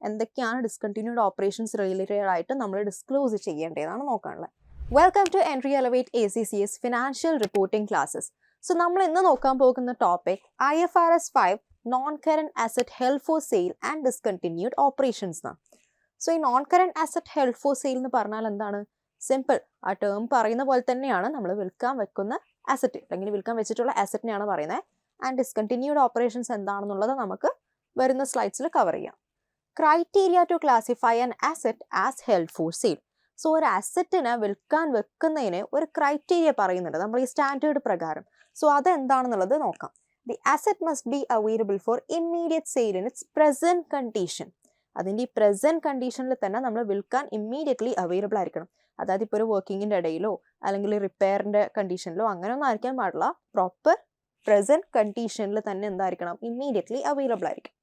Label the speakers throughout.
Speaker 1: എന്തൊക്കെയാണ് discontinued operations related ആയിട്ട് നമ്മൾ ഡിസ്ക്ലോസ് ചെയ്യേണ്ടതാണ് നോക്കാനുള്ളത്. Welcome to entry elevate ACCS financial reporting classes. So നമ്മൾ ഇന്ന് നോക്കാൻ പോകുന്ന topic IFRS 5 non current asset held for sale and discontinued operations ആണ്. സോ ഈ non current asset held for sale എന്ന് പറഞ്ഞാൽ എന്താണ്? സിമ്പിൾ, ആ ടേം പറയുന്ന പോലെ തന്നെയാണ് നമ്മൾ വിൽക്കാൻ വെക്കുന്ന അസറ്റ് അല്ലെങ്കിൽ വിൽക്കാൻ വെച്ചിട്ടുള്ള അസറ്റിനെയാണ് പറയുന്നത്. ആൻഡ് ഡിസ്കണ്ടിന്യൂഡ് ഓപ്പറേഷൻസ് എന്താണെന്നുള്ളത് നമുക്ക് വരുന്ന സ്ലൈഡ്സിൽ കവർ ചെയ്യാം. Criteria to classify an asset as held for sale. So ഒരു അസറ്റിനെ വിൽക്കാൻ വെക്കുന്നതിന് ഒരു ക്രൈറ്റീരിയ പറയുന്നുണ്ട് നമ്മൾ ഈ സ്റ്റാൻഡേർഡ് പ്രകാരം. സോ അതെന്താണെന്നുള്ളത് നോക്കാം. The asset must be available for immediate sale in its present condition. അതിൻ്റെ ഈ പ്രസന്റ് കണ്ടീഷനിൽ തന്നെ നമ്മൾ വിൽക്കാൻ ഇമ്മീഡിയറ്റ്ലി അവൈലബിൾ ആയിരിക്കണം. അതായത് ഇപ്പോൾ ഒരു വർക്കിങ്ങിൻ്റെ ഇടയിലോ അല്ലെങ്കിൽ റിപ്പയറിൻ്റെ കണ്ടീഷനിലോ അങ്ങനെയൊന്നും ആയിരിക്കാൻ പാടില്ല. പ്രോപ്പർ പ്രസന്റ് കണ്ടീഷനിൽ തന്നെ എന്തായിരിക്കണം? ഇമ്മീഡിയറ്റ്ലി അവൈലബിൾ ആയിരിക്കും.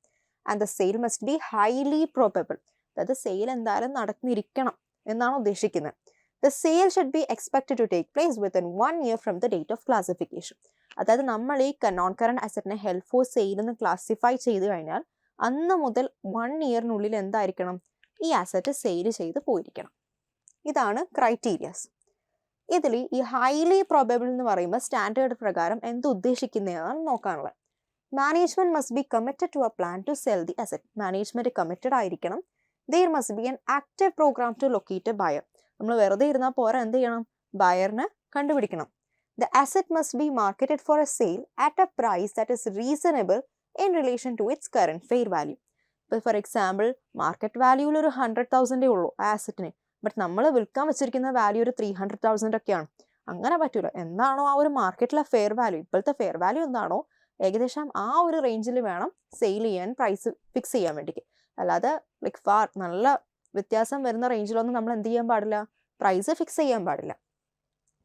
Speaker 1: And the sale must be highly probable. അതായത് സെയിൽ എന്തായാലും നടന്നിരിക്കണം എന്നാണ് ഉദ്ദേശിക്കുന്നത്. The sale should be expected to take place within 1 year from the date of classification. അതായത് നമ്മൾ ഈ നോൺ കറന്റ് അസറ്റിനെ ഹെൽഡ് ഫോർ സെയിൽ എന്ന് ക്ലാസിഫൈ ചെയ്ത് കഴിഞ്ഞാൽ അന്ന് മുതൽ 1 yearനുള്ളിൽ എന്തായിരിക്കണം? ഈ അസറ്റ് സെയിൽ ചെയ്ത് പോയിരിക്കണം. ഇതാണ് ക്രൈറ്റീരിയാസ്. ഇതിൽ ഈ ഹൈലി പ്രോബബിൾ എന്ന് പറയുമ്പോൾ സ്റ്റാൻഡേർഡ് പ്രകാരം എന്ത് ഉദ്ദേശിക്കുന്നതാണ് നോക്കാനുള്ളത്. Management must be committed to a plan to sell the asset. Management committed ആയിരിക്കണം. There must be an active programme to locate a buyer. നമ്മൾ വെറുതെ ഇരുന്നാൽ പോരാ, എന്ത് ചെയ്യണം? ബയറിനെ കണ്ടുപിടിക്കണം. The asset must be marketed for a sale at a price that is reasonable in relation to its current fair value. ഇപ്പോൾ for example market വാല്യൂവിൽ ഒരു 100,000 ഉള്ളൂ ആ അസറ്റിന്, ബട്ട് നമ്മൾ വിൽക്കാൻ വെച്ചിരിക്കുന്ന വാല്യൂ ഒരു 300,000 ഒക്കെയാണ്. അങ്ങനെ പറ്റൂല. എന്താണോ ആ ഒരു മാർക്കറ്റിലെ ഫെയർ വാല്യൂ, ഇപ്പോഴത്തെ ഫെയർ വാല്യൂ എന്താണോ ഏകദേശം ആ ഒരു റേഞ്ചിൽ വേണം സെയിൽ ചെയ്യാൻ, പ്രൈസ് ഫിക്സ് ചെയ്യാൻ വേണ്ടിയിട്ട്. അല്ലാതെ ലൈക്ക് ഫാർ നല്ല വ്യത്യാസം വരുന്ന റേഞ്ചിലൊന്നും നമ്മൾ എന്ത് ചെയ്യാൻ പാടില്ല? പ്രൈസ് ഫിക്സ് ചെയ്യാൻ പാടില്ല.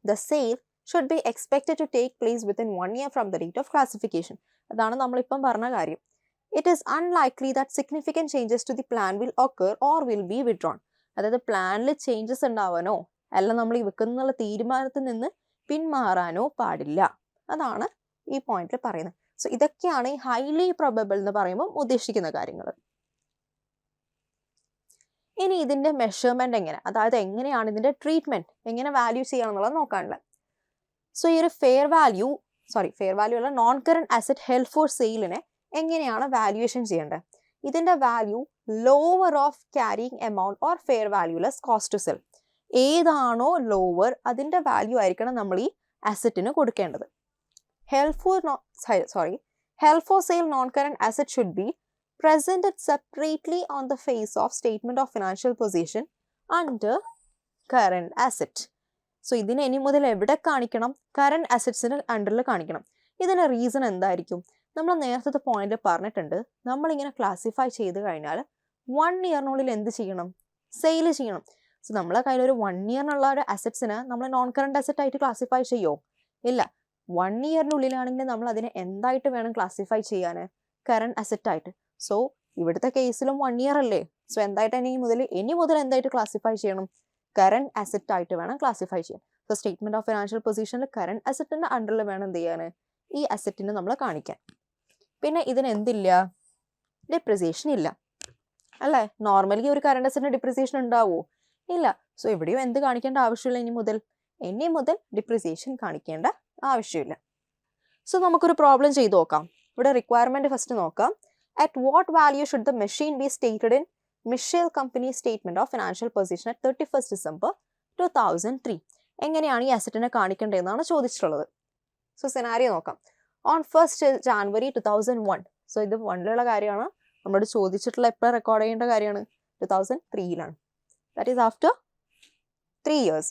Speaker 1: The sale should be expected to take place within 1 year from the date of classification. അതാണ് നമ്മളിപ്പം പറഞ്ഞ കാര്യം. It is unlikely that significant changes to the plan will occur or will be withdrawn. അതായത് പ്ലാനിൽ changes ഉണ്ടാവാനോ അല്ല നമ്മൾ ഈ വെക്കുന്ന തീരുമാനത്തിൽ നിന്ന് പിന്മാറാനോ പാടില്ല. അതാണ് ഈ പോയിന്റിൽ പറയുന്നത്. സോ ഇതൊക്കെയാണ് ഈ ഹൈലി പ്രൊബബിൾ എന്ന് പറയുമ്പോൾ ഉദ്ദേശിക്കുന്ന കാര്യങ്ങൾ. ഇനി ഇതിന്റെ മെഷർമെന്റ് എങ്ങനെ, അതായത് എങ്ങനെയാണ് ഇതിന്റെ ട്രീറ്റ്മെന്റ്, എങ്ങനെ വാല്യൂ ചെയ്യണം എന്നുള്ളത് നോക്കാനുള്ളത്. സോ ഈ ഒരു ഫെയർ വാല്യൂ അല്ല, non current asset held for സെയിലിനെ എങ്ങനെയാണ് വാല്യുവേഷൻ ചെയ്യേണ്ടത്? ഇതിന്റെ value lower of carrying amount or fair value less cost to sell. ഏതാണോ ലോവർ അതിന്റെ വാല്യൂ ആയിരിക്കണം നമ്മൾ ഈ അസറ്റിന് കൊടുക്കേണ്ടത്. Held for sale non current asset should be presented separately on the face of statement of financial position under current asset. So ഇതിന് ഇനി മുതൽ എവിടെ കാണിക്കണം? കറന്റ് അസറ്റ്സിന് അണ്ടറിൽ കാണിക്കണം. ഇതിന് റീസൺ എന്തായിരിക്കും? നമ്മൾ നേരത്തെ പോയിന്റിൽ പറഞ്ഞിട്ടുണ്ട്, നമ്മളിങ്ങനെ ക്ലാസിഫൈ ചെയ്ത് കഴിഞ്ഞാൽ 1 yearനുള്ളിൽ എന്ത് ചെയ്യണം? സെയിൽ ചെയ്യണം. സോ നമ്മളെ കയ്യിൽ ഒരു 1 yearനുള്ള ഒരു അസറ്റ്സിന് നമ്മൾ നോൺ കറന്റ് അസറ്റ് ആയിട്ട് ക്ലാസിഫൈ ചെയ്യുമോ? ഇല്ല. 1 yearനുള്ളിലാണെങ്കിൽ നമ്മൾ അതിനെ എന്തായിട്ട് വേണം ക്ലാസിഫൈ ചെയ്യാൻ? കറന്റ് അസറ്റ് ആയിട്ട്. സോ ഇവിടുത്തെ കേസിലും 1 year അല്ലേ? സോ എന്തായിട്ട് ഇനി മുതൽ എന്തായിട്ട് ക്ലാസിഫൈ ചെയ്യണം? കറന്റ് അസറ്റ് ആയിട്ട് വേണം ക്ലാസിഫൈ ചെയ്യാൻ. സോ സ്റ്റേറ്റ്മെന്റ് ഓഫ് ഫിനാൻഷ്യൽ പൊസിഷനിൽ കറന്റ് അസറ്റിന്റെ അണ്ടറിൽ വേണം എന്ത് ചെയ്യാൻ? ഈ അസറ്റിന് നമ്മൾ കാണിക്കാൻ. പിന്നെ ഇതിന് എന്തില്ല? ഡിപ്രിസിയേഷൻ ഇല്ല അല്ലേ? നോർമലി ഒരു കറന്റ് അസറ്റിന് ഡിപ്രിസിയേഷൻ ഉണ്ടാവുമോ? ഇല്ല. സോ എവിടെയോ എന്ത് കാണിക്കേണ്ട ആവശ്യമില്ല. ഇനി മുതൽ ഡിപ്രിസിയേഷൻ കാണിക്കേണ്ട ആവശ്യമില്ല. സോ നമുക്കൊരു പ്രോബ്ലം ചെയ്ത് നോക്കാം. ഇവിടെ റിക്വയർമെന്റ് ഫസ്റ്റ് നോക്കാം. At what value should the machine be stated in Mitchell Company statement of financial position at 31st December 2003? എങ്ങനെയാണ് ഈ അസറ്റിനെ കാണിക്കേണ്ടതെന്നാണ് ചോദിച്ചിട്ടുള്ളത്. സോ സിനാരിയോ നോക്കാം. On 1st January 2001. സോ ഇത് 1ലുള്ള കാര്യമാണ്. നമ്മളോട് ചോദിച്ചിട്ടുള്ള എപ്പോൾ റെക്കോർഡ് ചെയ്യേണ്ട കാര്യമാണ്? 2003ലാണ്. That is after 3 years.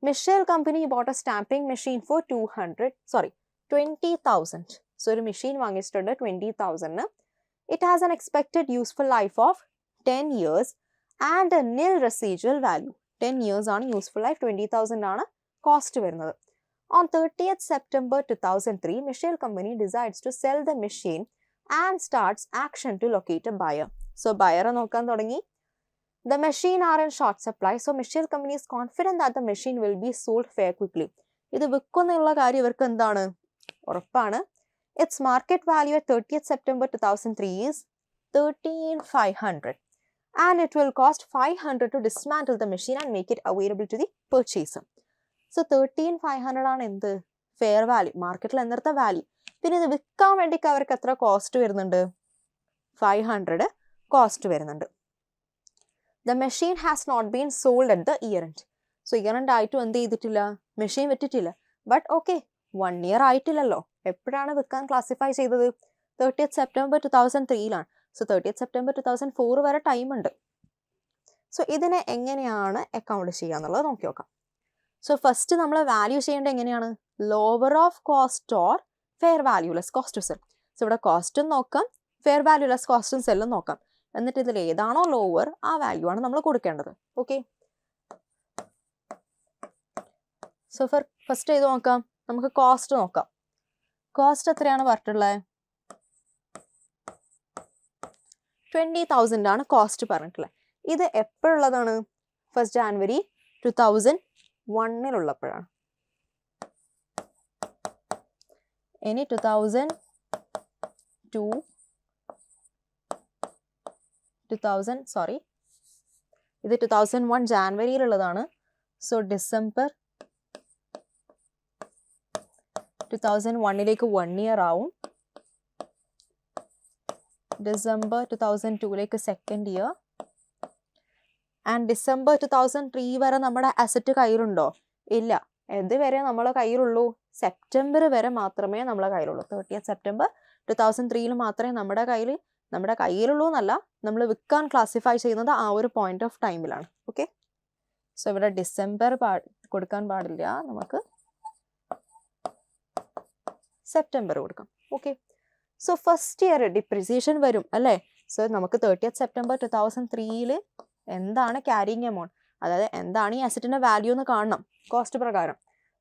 Speaker 1: Mitchell Company bought a stamping machine for 20,000. So ഒരു മെഷീൻ വാങ്ങിച്ചിട്ടുണ്ട് 20,000. It has an expected useful life of 10 years and a nil residual value. 10 years ആണ് യൂസ്ഫുൾ ലൈഫ്, 20,000 ആണ് കോസ്റ്റ് വരുന്നത്. On 30th September 2003, Mitchell Company decides to sell the machine and starts action to locate a buyer. So buyer നോക്കാൻ തുടങ്ങി. The machine are in short supply, so Mitchell Company is confident that the machine will be sold fair quickly. ഇത് വിൽക്കുന്നുള്ള കാര്യം ഇവർക്ക് എന്താണ്? ഉറപ്പാണ്. Its market value at 30th September 2003 is 13,500. and it will cost 500 to dismantle the machine and make it available to the purchaser. So 13,500 ആണ് എന്ത് fair value, മാർക്കറ്റിൽ എന്നത്തെ value. പിന്നെ ഇത് വിൽക്കാൻ വേണ്ടിക്ക് അവർക്ക് എത്ര കോസ്റ്റ് വരുന്നുണ്ട്? 500 കോസ്റ്റ് വരുന്നുണ്ട്. The machine has not been sold at the year end. So year end ആയിട്ടും എന്ത് ചെയ്തിട്ടില്ല? മെഷീൻ വിറ്റിട്ടില്ല. ബട്ട് ഓക്കെ, 1 year ആയിട്ടില്ലല്ലോ. എപ്പോഴാണ് വിൽക്കാൻ ക്ലാസിഫൈ ചെയ്തത്? 30th September 2003 so 30th September 2004 വരെ ടൈം ഉണ്ട്. സോ ഇതിനെ എങ്ങനെയാണ് അക്കൗണ്ട് ചെയ്യുക എന്നുള്ളത് നോക്കി നോക്കാം. സോ ഫസ്റ്റ് നമ്മൾ വാല്യൂ ചെയ്യേണ്ടത് എങ്ങനെയാണ്? Lower of cost or fair value less cost to sell. So ഇവിടെ കോസ്റ്റും നോക്കാം, ഫെയർ വാല്യൂ ലെസ് കോസ്റ്റും സെല്ലും നോക്കാം. എന്നിട്ട് ഇതിൽ ഏതാണോ ലോവർ ആ വാല്യൂ ആണ് നമ്മൾ കൊടുക്കേണ്ടത്. ഓക്കെ, സോ ഫസ്റ്റ് ചെയ്ത് നോക്കാം. നമുക്ക് കോസ്റ്റ് നോക്കാം. കോസ്റ്റ് എത്രയാണ് പറഞ്ഞിട്ടുള്ളത്? 20,000 ആണ് കോസ്റ്റ് പറഞ്ഞിട്ടുള്ളത്. ഇത് എപ്പോഴുള്ളതാണ്? 1st January 2001 ഇനി ഇത് 2001 ജാനുവരിയിലുള്ളതാണ്. സോ ഡിസംബർ 2001 1 year ആവും. December 2002 2nd year. And December 2003 വരെ നമ്മുടെ അസറ്റ് കയ്യിലുണ്ടോ? ഇല്ല. ഇതുവരെ നമ്മളെ കയ്യിലുള്ളൂ സെപ്റ്റംബർ വരെ മാത്രമേ നമ്മളെ കയ്യിലുള്ളൂ. 30th September 2003 മാത്രമേ നമ്മുടെ കയ്യിലുള്ളൂ എന്നല്ല, നമ്മൾ വിൽക്കാൻ ക്ലാസിഫൈ ചെയ്യുന്നത് ആ ഒരു പോയിന്റ് ഓഫ് ടൈമിലാണ്. ഓക്കെ, സോ ഇവിടെ ഡിസംബർ കൊടുക്കാൻ പാടില്ല, നമുക്ക് സെപ്റ്റംബർ കൊടുക്കാം. Okay, so first year depreciation വരും അല്ലേ? സോ നമുക്ക് 30th September 2003 എന്താണ് ക്യാരിങ് എമൗണ്ട്, അതായത് എന്താണ് ഈ അസറ്റിന്റെ വാല്യൂ എന്ന് കാണണം കോസ്റ്റ് പ്രകാരം.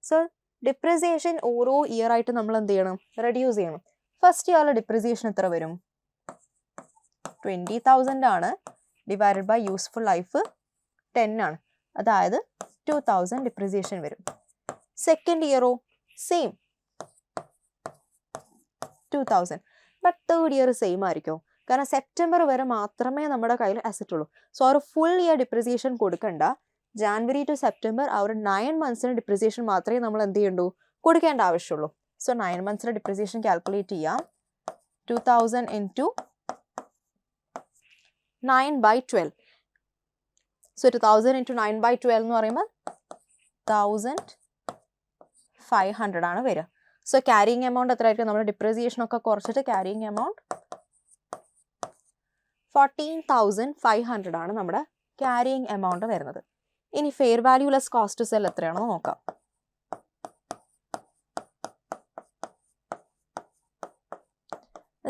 Speaker 1: സോ ഡിപ്രിസിയേഷൻ ഓരോ ഇയർ ആയിട്ട് നമ്മൾ എന്ത് ചെയ്യണം? റെഡ്യൂസ് ചെയ്യണം. ഫസ്റ്റ് ഇയറിലെ ഡിപ്രിസിയേഷൻ എത്ര വരും? 20,000 ആണ്. ഡിവൈഡഡ് ബൈ യൂസ്ഫുൾ ലൈഫ് 10 ആണ്, അതായത് 2,000 ഡിപ്രിസിയേഷൻ വരും. സെക്കൻഡ് ഇയറോ same 2,000. But third year same ആയിരിക്കും, കാരണം സെപ്റ്റംബർ വരെ മാത്രമേ നമ്മുടെ കയ്യിൽ അസറ്റ് ഉള്ളൂ. സോ ആ ഒരു ഫുൾ ഇയർ ഡിപ്രിസിയേഷൻ കൊടുക്കണ്ട. ജാനുവരി ടു സെപ്റ്റംബർ ആ ഒരു 9 months ഡിപ്രിസിയേഷൻ മാത്രമേ നമ്മൾ എന്ത് ചെയ്യണ്ടൂ? കൊടുക്കേണ്ട ആവശ്യമുള്ളൂ. സോ 9 months ഡിപ്രിസിയേഷൻ കാൽക്കുലേറ്റ് ചെയ്യാം. 2,000 into 9/12. സോ 2,000 into 9/12 എന്ന് പറയുമ്പോൾ 1,500 ആണ് വരിക. സോ ക്യാരിങ് എമൗണ്ട് എത്ര ആയിരിക്കും? നമ്മുടെ ഡിപ്രിസിയേഷൻ ഒക്കെ കുറച്ചിട്ട് ക്യാരിങ് എമൗണ്ട് 14,500 ആണ് നമ്മുടെ ക്യാരിങ് എമൗണ്ട് വരുന്നത്. ഇനി fair value less cost to sell എത്രയാണോ നോക്കാം.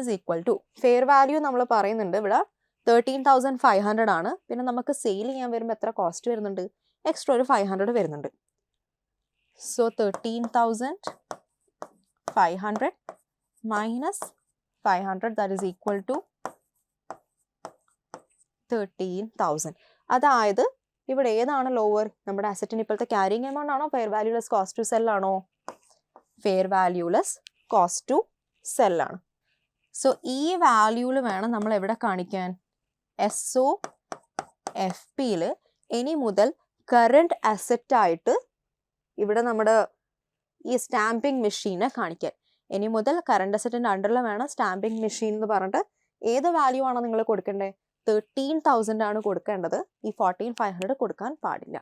Speaker 1: Is equal to fair value നമ്മൾ പറയുന്നുണ്ട് ഇവിടെ 13,500 ആണ്. പിന്നെ നമുക്ക് സെയിൽ ചെയ്യാൻ വരുമ്പോൾ എത്ര കോസ്റ്റ് വരുന്നുണ്ട്? എക്സ്ട്രാ ഒരു 500 വരുന്നുണ്ട്. So 13,500 minus 500 that is equal to 13,000. അതായത് ഇവിടെ ഏതാണ് ലോവർ? നമ്മുടെ അസറ്റിന് ഇപ്പോഴത്തെ ക്യാരിങ് എമൗണ്ട് ആണോ fair value less cost to sell ആണോ? Fair value less cost to sell ആണ്. സോ ഈ വാല്യൂല് വേണം നമ്മൾ എവിടെ കാണിക്കാൻ? SOFPയിൽ ഇനി മുതൽ കറണ്ട് അസറ്റ് ആയിട്ട് ഇവിടെ നമ്മുടെ ഈ സ്റ്റാമ്പിംഗ് മെഷീനെ കാണിക്കാൻ. ഇനി മുതൽ കറണ്ട് അസറ്റിന്റെ അണ്ടറിൽ വേണം സ്റ്റാമ്പിംഗ് മെഷീൻ എന്ന് പറഞ്ഞിട്ട് ഏത് വാല്യൂ ആണോ നിങ്ങൾ കൊടുക്കേണ്ടത്? 13,000 ആണ് കൊടുക്കേണ്ടത്. ഈ 14,500 കൊടുക്കാൻ പാടില്ല.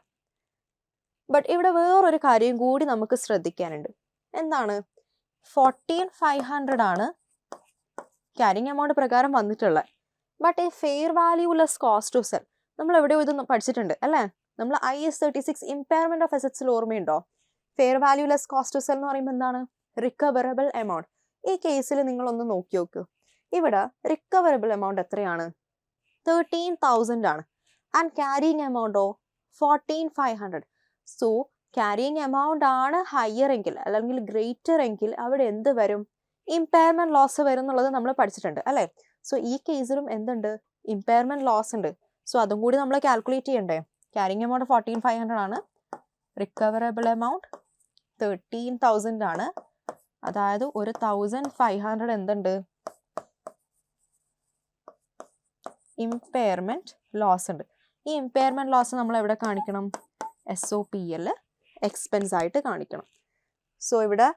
Speaker 1: ബട്ട് ഇവിടെ വേറൊരു കാര്യം കൂടി നമുക്ക് ശ്രദ്ധിക്കാനുണ്ട്. എന്താണ്? 14,500 ആണ് ക്യാരിങ് എമൗണ്ട് പ്രകാരം വന്നിട്ടുള്ളത്. ബട്ട് ഈ fair value less cost to sell നമ്മൾ എവിടെയോ ഇത് പഠിച്ചിട്ടുണ്ട് അല്ലേ? നമ്മൾ IS 36 ഇമ്പയർമെന്റ് ഓഫ് അസറ്റ്സിൽ ഓർമ്മയുണ്ടോ? Fair value less cost to sell എന്ന് പറയുമ്പോൾ എന്താണ്? Recoverable amount. ഈ കേസിൽ നിങ്ങൾ ഒന്ന് നോക്കി നോക്ക്. ഇവിടെ റിക്കവറബിൾ എമൗണ്ട് എത്രയാണ്? 13,000 ആണ്. ആൻഡ് ക്യാരിങ് എമൗണ്ടോ 14,500. സോ ക്യാരിങ് എമൗണ്ട് ആണ് ഹയർ എങ്കിൽ അല്ലെങ്കിൽ ഗ്രേറ്റർ എങ്കിൽ അവിടെ എന്ത് വരും? ഇമ്പയർമെന്റ് ലോസ് വരും എന്നുള്ളത് നമ്മൾ പഠിച്ചിട്ടുണ്ട് അല്ലേ? സോ ഈ കേസിലും എന്തുണ്ട്? ഇമ്പയർമെന്റ് ലോസ് ഉണ്ട്. സോ അതും കൂടി നമ്മൾ കാൽക്കുലേറ്റ് ചെയ്യണ്ടേ? ക്യാരിങ് എമൗണ്ട് 14,500 ആണ്, റിക്കവറബിൾ എമൗണ്ട് 13,000 ആണ്. അതായത് ഒരു 1,500 എന്തുണ്ട്? ഇമ്പയർമെന്റ് ലോസ് ഉണ്ട്. ഈ ഇമ്പയർമെൻറ്റ് ലോസ് നമ്മൾ എവിടെ കാണിക്കണം? SOPL എക്സ്പെൻസ് ആയിട്ട് കാണിക്കണം. സോ ഇവിടെ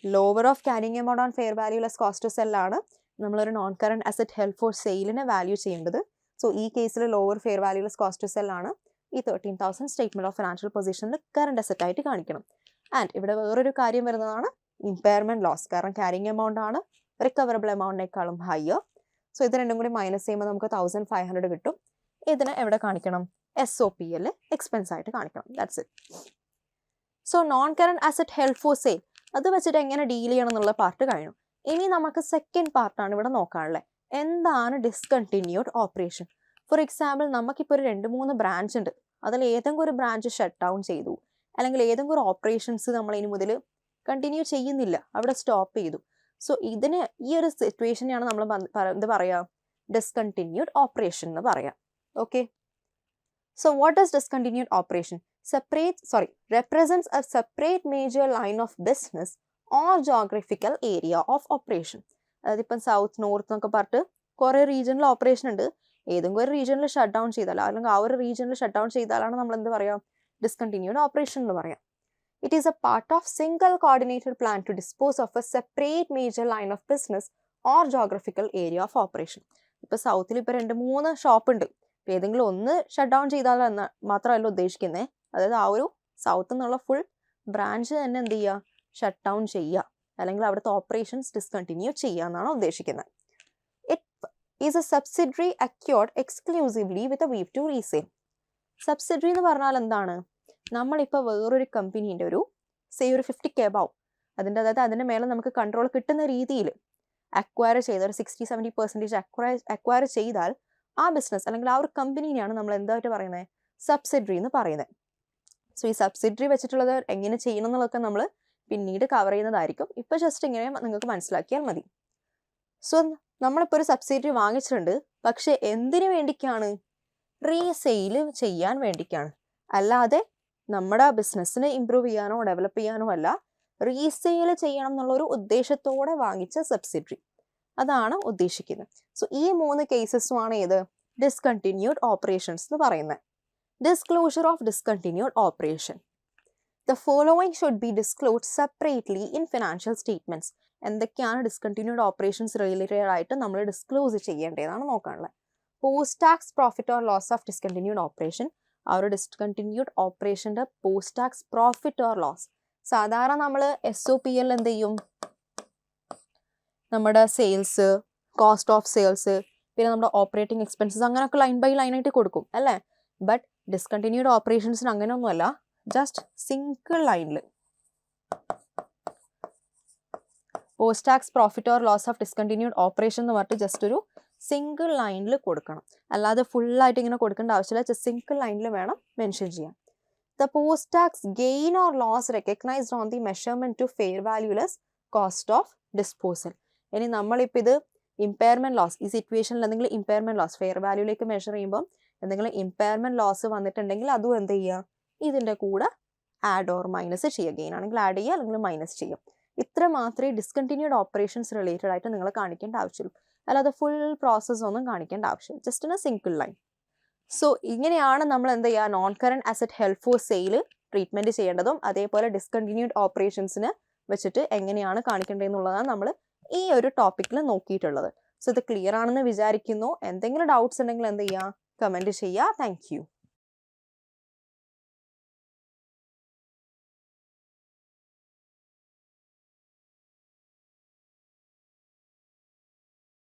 Speaker 1: lower of carrying amount on fair value less cost to sell ആണ് നമ്മളൊരു non current asset held for സെയിലിനെ വാല്യൂ ചെയ്യേണ്ടത്. സോ ഈ കേസിൽ lower fair value less cost to sell ആണ്. ഈ 13,000 സ്റ്റേറ്റ്മെന്റ് ഓഫ് ഫിനാൻഷ്യൽ പൊസിഷനിൽ കറണ്ട് അസറ്റ് ആയിട്ട് കാണിക്കണം. ആൻഡ് ഇവിടെ വേറൊരു കാര്യം വരുന്നതാണ് ഇമ്പയർമെന്റ് ലോസ്. കാരണം ക്യാരിങ് എമൗണ്ട് ആണ് റിക്കവറബിൾ എമൗണ്ടിനേക്കാളും ഹയർ. സോ ഇത് രണ്ടും കൂടി മൈനസ് ചെയ്യുമ്പോൾ നമുക്ക് 1,500 കിട്ടും. ഇതിന് എവിടെ കാണിക്കണം? SOPL എക്സ്പെൻസ് ആയിട്ട് കാണിക്കണം. That's it. So non current asset held for sale അത് വെച്ചിട്ട് എങ്ങനെ ഡീൽ ചെയ്യണം എന്നുള്ള പാർട്ട് കഴിഞ്ഞു. ഇനി നമുക്ക് സെക്കൻഡ് പാർട്ടാണ് ഇവിടെ നോക്കാനുള്ളത്. എന്താണ് ഡിസ്കണ്ടിന്യൂഡ് ഓപ്പറേഷൻ? ഫോർ എക്സാമ്പിൾ നമുക്കിപ്പോൾ ഒരു 2-3 ബ്രാഞ്ച് ഉണ്ട്. അതിൽ ഏതെങ്കിലും ഒരു ബ്രാഞ്ച് ഷട്ട് ഡൗൺ ചെയ്തു, അല്ലെങ്കിൽ ഏതെങ്കിലും ഒരു ഓപ്പറേഷൻസ് നമ്മൾ ഇനി മുതൽ കണ്ടിന്യൂ ചെയ്യുന്നില്ല, അവിടെ സ്റ്റോപ്പ് ചെയ്തു. സോ ഇതിന് ഈ ഒരു സിറ്റുവേഷനെയാണ് നമ്മൾ എന്ത് പറയുക? ഡിസ്കണ്ടിന്യൂഡ് ഓപ്പറേഷൻ എന്ന് പറയാം. Okay. So what is discontinued operation? represents a separate major line of business or geographical area of operation. അതായത് ഇപ്പം സൗത്ത് നോർത്ത് എന്നൊക്കെ പറഞ്ഞിട്ട് കുറേ റീജിയനിൽ ഓപ്പറേഷൻ ഉണ്ട്. ഏതെങ്കിലും ഒരു റീജിയനിൽ ഷട്ട് ഡൗൺ ചെയ്താൽ, അല്ലെങ്കിൽ ആ ഒരു റീജിയനിൽ ഷട്ട് ഡൗൺ ചെയ്താലാണ് നമ്മൾ എന്ത് പറയാം? ഡിസ്കണ്ടിന്യൂഡ് ഓപ്പറേഷൻ എന്ന് പറയാം. It is a part of single coordinated plan to dispose of a separate major line of business or geographical area of operation. ഇപ്പോൾ സൗത്തിൽ ഇപ്പോൾ 2-3 ഷോപ്പ് ഉണ്ട്. ഇപ്പോൾ ഏതെങ്കിലും ഒന്ന് ഷട്ട് ഡൗൺ ചെയ്താലെന്ന് മാത്രമല്ല ഉദ്ദേശിക്കുന്നത്. അതായത് ആ ഒരു സൗത്ത് നിന്നുള്ള ഫുൾ ബ്രാഞ്ച് തന്നെ എന്ത് ചെയ്യുക? ഷട്ട് ഡൗൺ ചെയ്യുക, അല്ലെങ്കിൽ അവിടുത്തെ ഓപ്പറേഷൻസ് ഡിസ്കണ്ടിന്യൂ ചെയ്യുക എന്നാണ് ഉദ്ദേശിക്കുന്നത്. It is a subsidiary acquired exclusively with a view to resale. Subsidiary എന്ന് പറഞ്ഞാൽ എന്താണ്? നമ്മളിപ്പോൾ വേറൊരു കമ്പനീൻ്റെ ഒരു 50K ആവും, അതായത് അതിൻ്റെ മേലെ നമുക്ക് കൺട്രോൾ കിട്ടുന്ന രീതിയിൽ അക്വയർ ചെയ്ത ഒരു 60-70% അക്വയർ ചെയ്താൽ ആ ബിസിനസ് അല്ലെങ്കിൽ ആ ഒരു കമ്പനീനെയാണ് നമ്മൾ എന്തായിട്ട് പറയുന്നത്? സബ്സിഡറി എന്ന് പറയുന്നത്. സോ ഈ സബ്സിഡറി വെച്ചിട്ടുള്ളത് എങ്ങനെ ചെയ്യണം എന്നുള്ളതൊക്കെ നമ്മൾ പിന്നീട് കവർ ചെയ്യുന്നതായിരിക്കും. ഇപ്പോൾ ജസ്റ്റ് ഇങ്ങനെ നിങ്ങൾക്ക് മനസ്സിലാക്കിയാൽ മതി. സോ നമ്മളിപ്പോൾ ഒരു സബ്സിഡറി വാങ്ങിച്ചിട്ടുണ്ട്, പക്ഷെ എന്തിനു വേണ്ടിക്കാണ്? റീസെയിൽ ചെയ്യാൻ വേണ്ടിക്കാണ്. അല്ലാതെ നമ്മുടെ ബിസിനസ്സിനെ ഇമ്പ്രൂവ് ചെയ്യാനോ ഡെവലപ്പ് ചെയ്യാനോ അല്ല, റീസെയിൽ ചെയ്യണം എന്നുള്ളൊരു ഉദ്ദേശത്തോടെ വാങ്ങിച്ച സബ്സിഡറി, അതാണ് ഉദ്ദേശിക്കുന്നത്. സോ ഈ 3 കേസസുമാണ് ഏത്? ഡിസ്കണ്ടിന്യൂഡ് ഓപ്പറേഷൻസ് എന്ന് പറയുന്നത്. Disclosure of discontinued operation. The following should be disclosed separately in financial statements. എന്തൊക്കെയാണ് ഡിസ്കണ്ടിന്യൂഡ് ഓപ്പറേഷൻസ് റിലേറ്റഡ് ആയിട്ട് നമ്മൾ ഡിസ്ക്ലോസ് ചെയ്യേണ്ടതാണ് നോക്കാനുള്ളത്. Post tax profit or loss of discontinued operation. ആ ഒരു ഡിസ്കണ്ടിന്യൂഡ് ഓപ്പറേഷൻ്റെ post tax profit or loss സാധാരണ നമ്മൾ SOPL എന്ത് ചെയ്യും? നമ്മുടെ സെയിൽസ്, കോസ്റ്റ് ഓഫ് സെയിൽസ്, പിന്നെ നമ്മുടെ ഓപ്പറേറ്റിംഗ് എക്സ്പെൻസസ് അങ്ങനെയൊക്കെ ലൈൻ ബൈ ലൈൻ ആയിട്ട് കൊടുക്കും അല്ലേ? ബട്ട് ഡിസ്കണ്ടിന്യൂഡ് ഓപ്പറേഷൻസിന് അങ്ങനെയൊന്നുമല്ല. ജസ്റ്റ് സിംഗിൾ ലൈനിൽ post tax profit or loss of discontinued operation എന്ന് പറഞ്ഞിട്ട് ജസ്റ്റ് ഒരു സിംഗിൾ ലൈനിൽ കൊടുക്കണം. അല്ലാതെ ഫുള്ളായിട്ട് ഇങ്ങനെ കൊടുക്കേണ്ട ആവശ്യമില്ല. ജസ്റ്റ് സിംഗിൾ ലൈനിൽ വേണം മെൻഷൻ ചെയ്യാൻ. The post tax gain or loss recognised on the measurement to fair value less cost of disposal. ഇനി നമ്മളിപ്പോൾ ഇത് ഇമ്പയർമെന്റ് ലോസ്, ഈ സിറ്റുവേഷനിൽ എന്തെങ്കിലും ഇമ്പയർമെന്റ് ലോസ് ഫെയർ വാല്യൂലേക്ക് മെഷർ ചെയ്യുമ്പോൾ എന്തെങ്കിലും ഇമ്പയർമെന്റ് ലോസ് വന്നിട്ടുണ്ടെങ്കിൽ അതും എന്ത് ചെയ്യുക? ഇതിൻ്റെ കൂടെ ആഡ് ഓർ മൈനസ് ചെയ്യുക. ഗെയിൻ ആണെങ്കിൽ ആഡ് ചെയ്യുക, അല്ലെങ്കിൽ മൈനസ് ചെയ്യുക. ഇത്ര മാത്രമേ ഡിസ്കണ്ടിന്യൂഡ് ഓപ്പറേഷൻസ് റിലേറ്റഡ് ആയിട്ട് നിങ്ങൾ കാണിക്കേണ്ട ആവശ്യമുള്ളൂ. അല്ലാതെ ഫുൾ പ്രോസസ്സ് ഒന്നും കാണിക്കേണ്ട ആവശ്യമില്ല. Just in A single line. So ഇങ്ങനെയാണ് നമ്മൾ എന്ത് ചെയ്യുക? Non current asset held for sale treatment ചെയ്യേണ്ടതും അതേപോലെ ഡിസ്കണ്ടിന്യൂഡ് ഓപ്പറേഷൻസിന് വെച്ചിട്ട് എങ്ങനെയാണ് കാണിക്കേണ്ടതെന്നുള്ളതാണ് നമ്മൾ ഈ ഒരു ടോപ്പിക്കിൽ നോക്കിയിട്ടുള്ളത്. സോ ഇത് ക്ലിയർ ആണെന്ന് വിചാരിക്കുന്നു. എന്തെങ്കിലും ഡൗട്ട്സ് ഉണ്ടെങ്കിൽ എന്ത് ചെയ്യുക? കമൻറ്റ് ചെയ്യുക. Thank you.